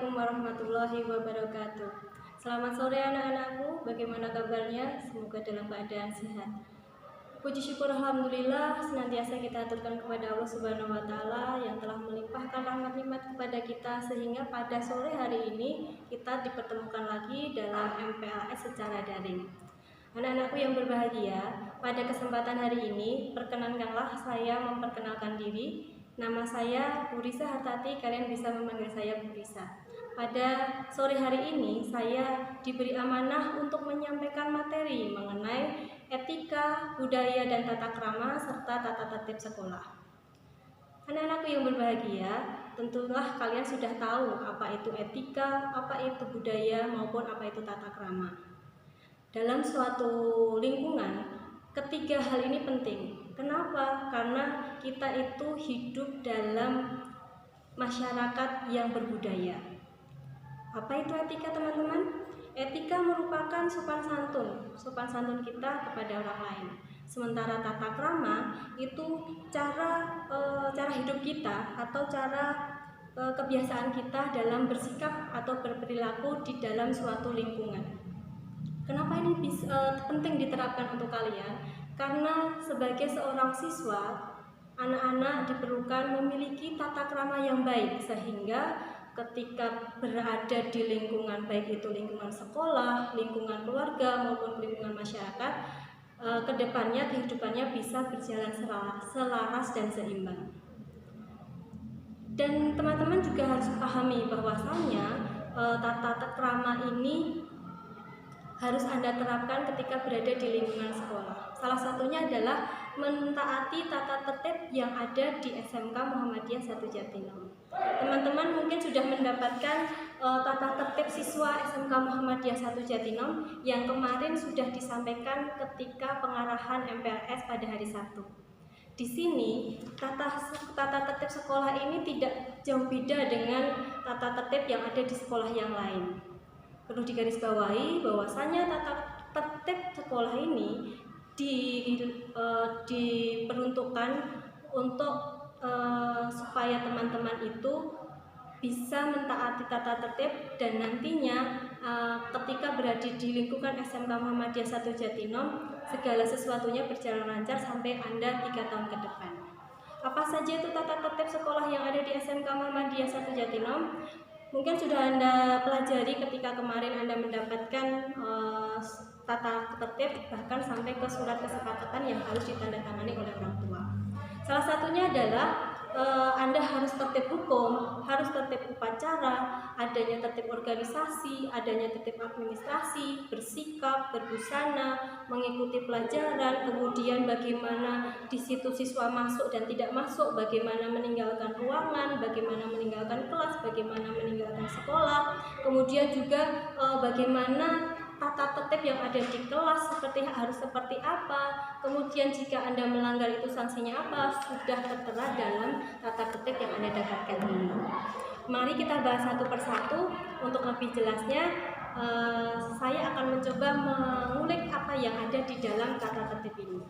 Assalamualaikum warahmatullahi wabarakatuh. Selamat sore anak-anakku, bagaimana kabarnya? Semoga dalam keadaan sehat. Puji syukur alhamdulillah senantiasa kita aturkan kepada Allah Subhanahu wa taala yang telah melimpahkan rahmat nikmat kepada kita sehingga pada sore hari ini kita dipertemukan lagi dalam MPLS secara daring. Anak-anakku yang berbahagia, pada kesempatan hari ini perkenankanlah saya memperkenalkan diri. Nama saya Bu Risa Hartati, kalian bisa memanggil saya Bu Risa. Pada sore hari ini saya diberi amanah untuk menyampaikan materi mengenai etika, budaya dan tata krama serta tata tertib sekolah. Anak-anakku yang berbahagia, tentulah kalian sudah tahu apa itu etika, apa itu budaya maupun apa itu tata krama. Dalam suatu lingkungan, ketiga hal ini penting. Kenapa? Karena kita itu hidup dalam masyarakat yang berbudaya. Apa itu etika, teman-teman? Etika merupakan sopan santun kita kepada orang lain. Sementara tata krama itu cara hidup kita atau cara kebiasaan kita dalam bersikap atau berperilaku di dalam suatu lingkungan. Kenapa ini penting diterapkan untuk kalian? Karena sebagai seorang siswa, anak-anak diperlukan memiliki tata krama yang baik sehingga ketika berada di lingkungan, baik itu lingkungan sekolah, lingkungan keluarga maupun lingkungan masyarakat, kedepannya kehidupannya bisa berjalan selaras dan seimbang. Dan teman-teman juga harus pahami bahwasanya tata krama ini harus Anda terapkan ketika berada di lingkungan sekolah. Salah satunya adalah mentaati tata tertib yang ada di SMK Muhammadiyah 1 Jatinom. Teman-teman mungkin sudah mendapatkan tata tertib siswa SMK Muhammadiyah 1 Jatinom yang kemarin sudah disampaikan ketika pengarahan MPLS pada hari Sabtu. Di sini tata tertib sekolah ini tidak jauh beda dengan tata tertib yang ada di sekolah yang lain. Perlu digarisbawahi bahwasanya tata tertib sekolah ini diperuntukkan untuk supaya teman-teman itu bisa mentaati tata tertib dan nantinya ketika berada di lingkungan SMK Muhammadiyah 1 Jatinom, segala sesuatunya berjalan lancar sampai Anda 3 tahun ke depan. Apa saja itu tata tertib sekolah yang ada di SMK Muhammadiyah 1 Jatinom? Mungkin sudah Anda pelajari ketika kemarin Anda mendapatkan tata tertib, bahkan sampai ke surat kesepakatan yang harus ditandatangani oleh orang tua. Salah satunya adalah Anda harus tertib hukum, harus tertib upacara, adanya tertib organisasi, adanya tertib administrasi, bersikap, berbusana, mengikuti pelajaran, kemudian bagaimana di situ siswa masuk dan tidak masuk, bagaimana meninggalkan ruangan, bagaimana meninggalkan kelas, bagaimana meninggalkan sekolah, kemudian juga bagaimana tata tertib yang ada di kelas harus seperti apa, kemudian jika Anda melanggar itu sanksinya apa, sudah tertera dalam tata tertib yang Anda dapatkan ini. Mari kita bahas satu persatu. Untuk lebih jelasnya, saya akan mencoba mengulik apa yang ada di dalam tata tertib ini.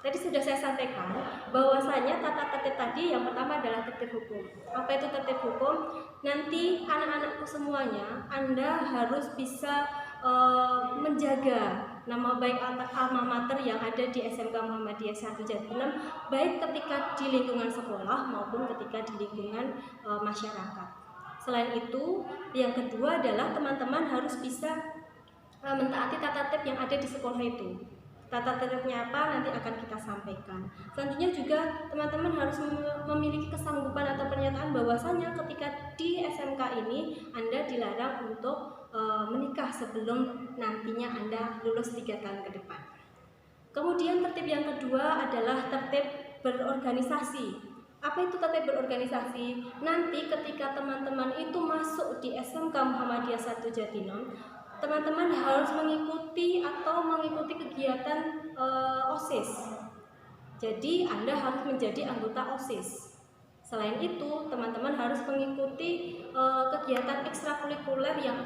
Tadi sudah saya sampaikan bahwasanya tata tertib tadi yang pertama adalah tertib hukum. Apa itu tertib hukum? Nanti anak-anakku semuanya, Anda harus bisa menjaga nama baik alma mater yang ada di SMK Muhammadiyah 1 Jatinom, baik ketika di lingkungan sekolah maupun ketika di lingkungan masyarakat. Selain itu, yang kedua adalah teman-teman harus bisa mentaati tata tertib yang ada di sekolah itu. Tata tertibnya apa nanti akan kita sampaikan. Selanjutnya juga teman-teman harus memiliki kesanggupan atau pernyataan bahwasanya ketika di SMK ini Anda dilarang untuk menikah sebelum nantinya Anda lulus 3 tahun ke depan. Kemudian tertib yang kedua adalah tertib berorganisasi. Apa itu tertib berorganisasi? Nanti ketika teman-teman itu masuk di SMK Muhammadiyah 1 Jatinom, teman-teman harus mengikuti kegiatan OSIS. Jadi Anda harus menjadi anggota OSIS. Selain itu, teman-teman harus mengikuti kegiatan ekstrakurikuler yang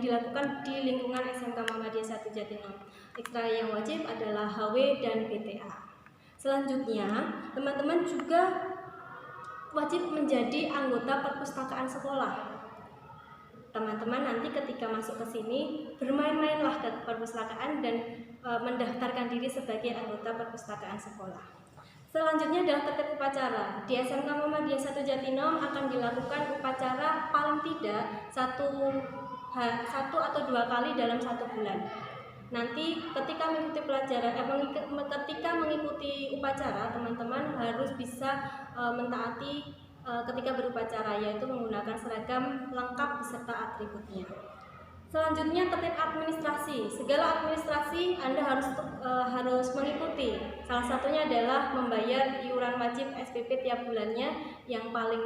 dilakukan di lingkungan SMK Muhammadiyah 1 Jatinom. Ekstra yang wajib adalah HW dan PTA. Selanjutnya, teman-teman juga wajib menjadi anggota perpustakaan sekolah. Teman-teman nanti ketika masuk ke sini bermain-mainlah ke perpustakaan dan mendaftarkan diri sebagai anggota perpustakaan sekolah. Selanjutnya adalah tertib upacara. Di SMK Muhammadiyah 1 Jatinom akan dilakukan upacara paling tidak satu atau 2 kali dalam 1 bulan. Nanti ketika mengikuti pelajaran, ketika mengikuti upacara, teman-teman harus bisa mentaati ketika berupacara, yaitu menggunakan seragam lengkap beserta atributnya. Selanjutnya tertib administrasi. Segala administrasi Anda harus mengikuti. Salah satunya adalah membayar iuran wajib SPP tiap bulannya yang paling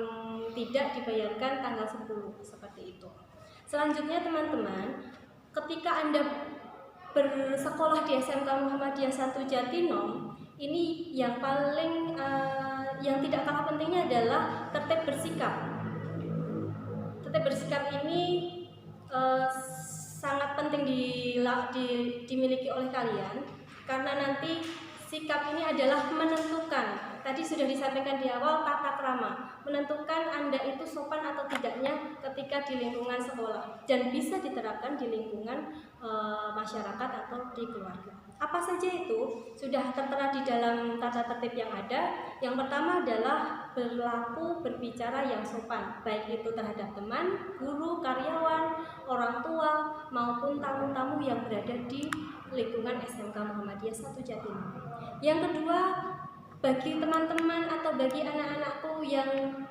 tidak dibayarkan tanggal 10 seperti itu. Selanjutnya teman-teman, ketika Anda bersekolah di SMK Muhammadiyah 1 Jatinom, ini yang paling yang tidak kalah pentingnya adalah tertib bersikap. Tertib bersikap ini sangat penting dimiliki oleh kalian, karena nanti sikap ini adalah menentukan, tadi sudah disampaikan di awal, tata krama, menentukan Anda itu sopan atau tidaknya ketika di lingkungan sekolah, dan bisa diterapkan di lingkungan masyarakat atau di keluarga. Apa saja itu sudah tertera di dalam tata tertib yang ada. Yang pertama adalah berlaku berbicara yang sopan, baik itu terhadap teman, guru, karyawan, orang tua, maupun tamu-tamu yang berada di lingkungan SMK Muhammadiyah 1 Jatinom. Yang kedua, bagi teman-teman atau bagi anak-anakku yang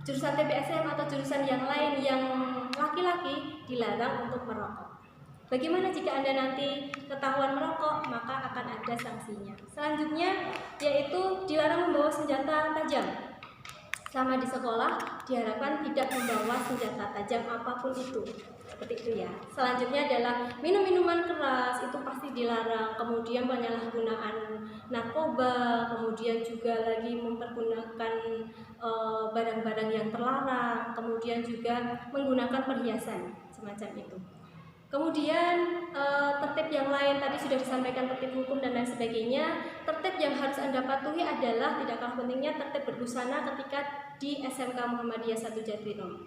jurusan TBSM atau jurusan yang lain yang laki-laki, dilarang untuk merokok. Bagaimana jika Anda nanti ketahuan merokok, maka akan ada sanksinya. Selanjutnya yaitu dilarang membawa senjata tajam. Selama di sekolah diharapkan tidak membawa senjata tajam apapun itu. Seperti itu ya. Selanjutnya adalah minum-minuman keras, itu pasti dilarang. Kemudian penyalahgunaan narkoba, kemudian juga lagi mempergunakan barang-barang yang terlarang, kemudian juga menggunakan perhiasan semacam itu. Kemudian tertib yang lain tadi sudah disampaikan, tertib hukum dan lain sebagainya. Tertib yang harus Anda patuhi adalah tidak kalah pentingnya tertib berbusana ketika di SMK Muhammadiyah 1 Jatinom.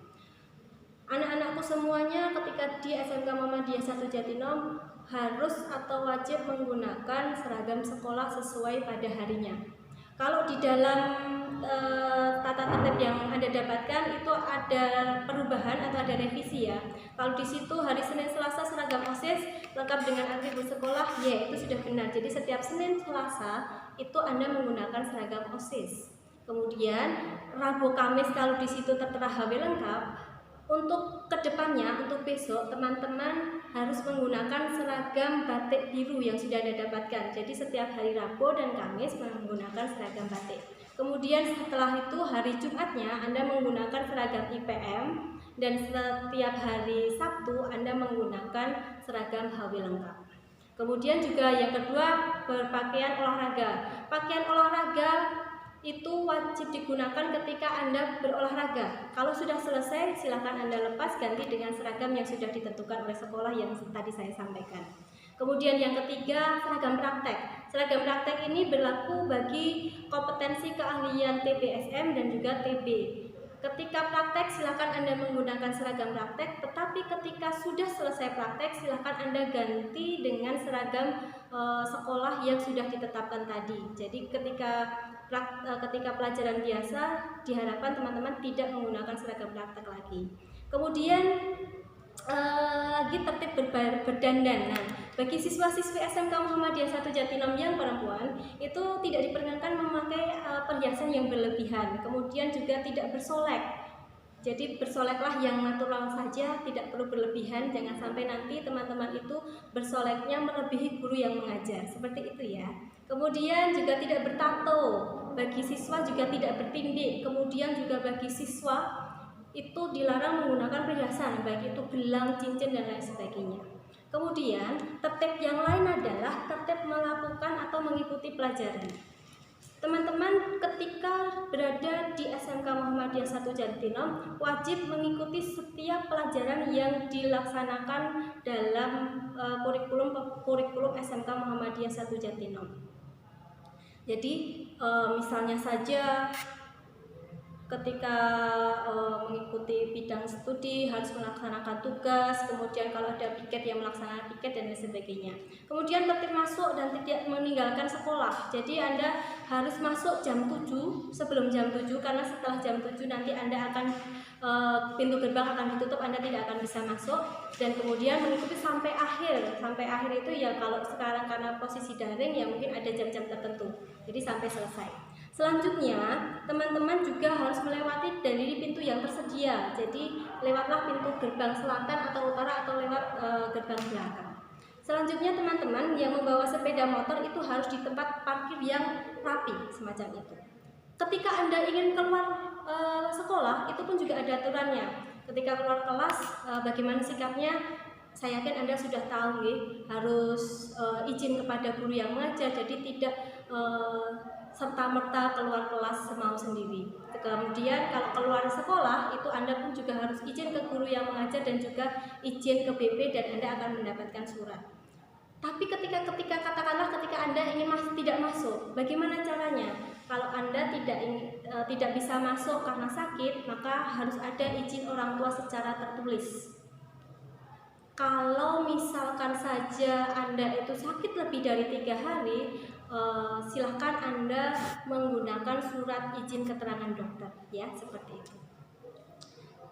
Anak-anakku semuanya ketika di SMK Muhammadiyah 1 Jatinom harus atau wajib menggunakan seragam sekolah sesuai pada harinya. Kalau di dalam tata tertib yang Anda dapatkan itu ada perubahan atau ada revisi ya. Kalau di situ hari Senin Selasa seragam OSIS lengkap dengan atribut sekolah, ya itu sudah benar. Jadi setiap Senin Selasa itu Anda menggunakan seragam OSIS. Kemudian Rabu Kamis kalau di situ tertera HW lengkap, untuk kedepannya, untuk besok teman-teman harus menggunakan seragam batik biru yang sudah Anda dapatkan. Jadi setiap hari Rabu dan Kamis menggunakan seragam batik. Kemudian setelah itu hari Jumatnya Anda menggunakan seragam IPM, dan setiap hari Sabtu Anda menggunakan seragam HW lengkap. Kemudian juga yang kedua, berpakaian olahraga. Pakaian olahraga itu wajib digunakan ketika Anda berolahraga. Kalau sudah selesai, silakan Anda lepas, ganti dengan seragam yang sudah ditentukan oleh sekolah yang tadi saya sampaikan. Kemudian yang ketiga, seragam praktek. Seragam praktek ini berlaku bagi kompetensi keahlian TBSM dan juga TB. Ketika praktek silakan Anda menggunakan seragam praktek, tetapi ketika sudah selesai praktek silakan Anda ganti dengan seragam sekolah yang sudah ditetapkan tadi. Jadi ketika pelajaran biasa diharapkan teman-teman tidak menggunakan seragam praktek lagi. Kemudian lagi tertib berdandan. Nah, bagi siswa-siswi SMK Muhammadiyah 1 Jatinom yang perempuan itu tidak diperkenankan memakai perhiasan yang berlebihan. Kemudian juga tidak bersolek. Jadi bersoleklah yang natural saja, tidak perlu berlebihan. Jangan sampai nanti teman-teman itu bersoleknya melebihi guru yang mengajar. Seperti itu ya. Kemudian juga tidak bertato. Bagi siswa juga tidak bertindik. Kemudian juga bagi siswa itu dilarang menggunakan perhiasan, baik itu gelang, cincin dan lain sebagainya. Kemudian tertib yang lain adalah tertib melakukan atau mengikuti pelajaran. Teman-teman ketika berada di SMK Muhammadiyah 1 Jatinom wajib mengikuti setiap pelajaran yang dilaksanakan dalam kurikulum SMK Muhammadiyah 1 Jatinom. Jadi misalnya saja ketika mengikuti bidang studi harus melaksanakan tugas, kemudian kalau ada piket yang melaksanakan piket dan lain sebagainya. Kemudian tertib masuk dan tidak meninggalkan sekolah. Jadi Anda harus masuk jam 7 sebelum jam 7, karena setelah jam 7 nanti Anda akan pintu gerbang akan ditutup, Anda tidak akan bisa masuk. Dan kemudian mengikuti sampai akhir. Sampai akhir itu ya kalau sekarang karena posisi daring ya mungkin ada jam-jam tertentu. Jadi sampai selesai. Selanjutnya, teman-teman juga harus melewati dari pintu yang tersedia. Jadi, lewatlah pintu gerbang selatan atau utara atau lewat gerbang belakang. Selanjutnya, teman-teman yang membawa sepeda motor itu harus di tempat parkir yang rapi, semacam itu. Ketika Anda ingin keluar sekolah, itu pun juga ada aturannya. Ketika keluar kelas, bagaimana sikapnya? Saya yakin Anda sudah tahu, harus izin kepada guru yang mengajar, jadi tidak serta-merta keluar kelas semau sendiri. Kemudian kalau keluar sekolah itu Anda pun juga harus izin ke guru yang mengajar dan juga izin ke BP dan Anda akan mendapatkan surat. Tapi ketika katakanlah ketika Anda ingin tidak masuk, bagaimana caranya? Kalau Anda tidak bisa masuk karena sakit, maka harus ada izin orang tua secara tertulis. Kalau misalkan saja Anda itu sakit lebih dari 3 hari, silahkan Anda menggunakan surat izin keterangan dokter, ya, seperti itu.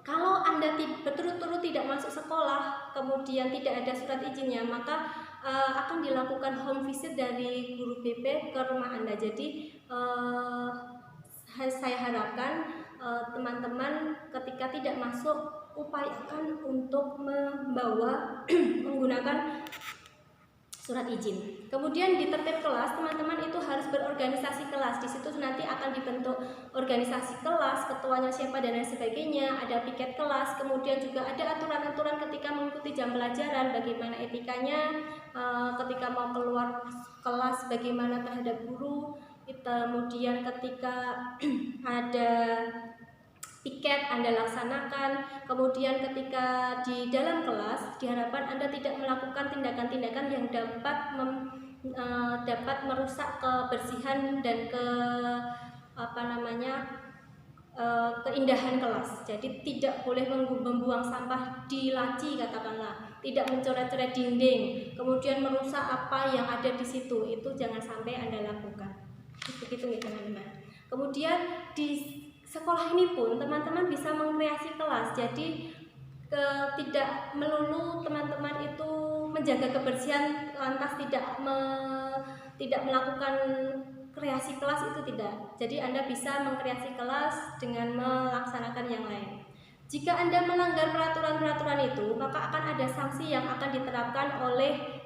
Kalau Anda berturut-turut tidak masuk sekolah, kemudian tidak ada surat izinnya, maka akan dilakukan home visit dari guru BP ke rumah Anda. Jadi saya harapkan teman-teman ketika tidak masuk upayakan untuk membawa menggunakan surat izin. Kemudian di tertib kelas, teman-teman itu harus berorganisasi kelas. Di situ nanti akan dibentuk organisasi kelas, ketuanya siapa dan lain sebagainya, ada piket kelas, kemudian juga ada aturan-aturan ketika mengikuti jam pelajaran, bagaimana etikanya, ketika mau keluar kelas bagaimana terhadap guru, kemudian ketika ada piket Anda laksanakan. Kemudian ketika di dalam kelas diharapkan Anda tidak melakukan tindakan-tindakan yang dapat merusak kebersihan dan keindahan kelas. Jadi tidak boleh membuang sampah di laci katakanlah, tidak mencoret-coret dinding, kemudian merusak apa yang ada di situ, itu jangan sampai Anda lakukan. Begitu ya teman-teman. Kemudian di sekolah ini pun teman-teman bisa mengkreasi kelas. Jadi tidak melulu teman-teman itu menjaga kebersihan lantas tidak melakukan kreasi kelas, itu tidak. Jadi Anda bisa mengkreasi kelas dengan melaksanakan yang lain. Jika Anda melanggar peraturan-peraturan itu, maka akan ada sanksi yang akan diterapkan oleh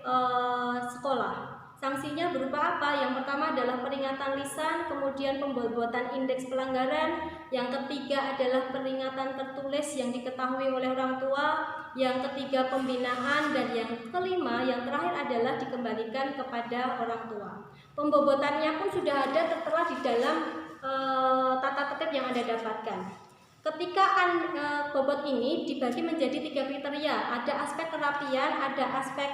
sekolah. Sanksinya berupa apa? Yang pertama adalah peringatan lisan, kemudian pembobotan indeks pelanggaran, yang ketiga adalah peringatan tertulis yang diketahui oleh orang tua, yang ketiga pembinaan, dan yang kelima, yang terakhir adalah dikembalikan kepada orang tua. Pembobotannya pun sudah ada tertera di dalam tata tertib yang Anda dapatkan. Ketika bobot ini dibagi menjadi 3 kriteria, ada aspek kerapian, ada aspek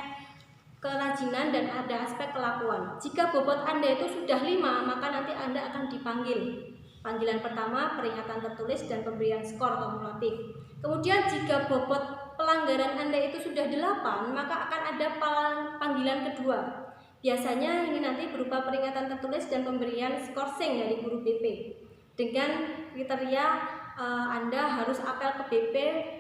kerajinan, dan ada aspek kelakuan. Jika bobot Anda itu sudah 5, maka nanti Anda akan dipanggil. Panggilan pertama, peringatan tertulis dan pemberian skor kumulatif. Kemudian jika bobot pelanggaran Anda itu sudah 8, maka akan ada panggilan kedua. Biasanya ini nanti berupa peringatan tertulis dan pemberian skorsing dari guru BP. Dengan kriteria Anda harus apel ke BP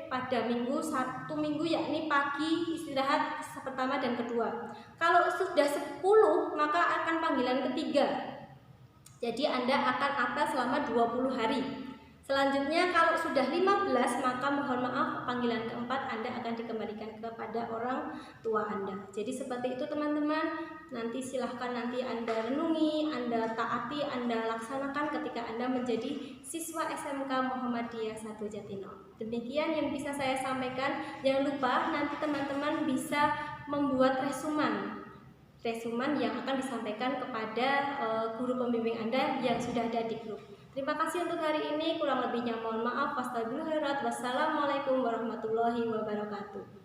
pada satu minggu, yakni pagi istirahat pertama dan kedua. Kalau sudah 10, maka akan panggilan ketiga. Jadi Anda akan apel selama 20 hari. Selanjutnya kalau sudah 15, maka mohon maaf, panggilan keempat Anda akan dikembalikan kepada orang tua Anda. Jadi seperti itu teman-teman. Nanti silahkan Anda renungi, Anda taati, Anda laksanakan ketika Anda menjadi siswa SMK Muhammadiyah 1 Jatinangor. Demikian yang bisa saya sampaikan. Jangan lupa nanti teman-teman bisa membuat resuman yang akan disampaikan kepada guru pembimbing Anda yang sudah ada di grup. Terima kasih untuk hari ini, kurang lebihnya mohon maaf. Wassalamualaikum warahmatullahi wabarakatuh.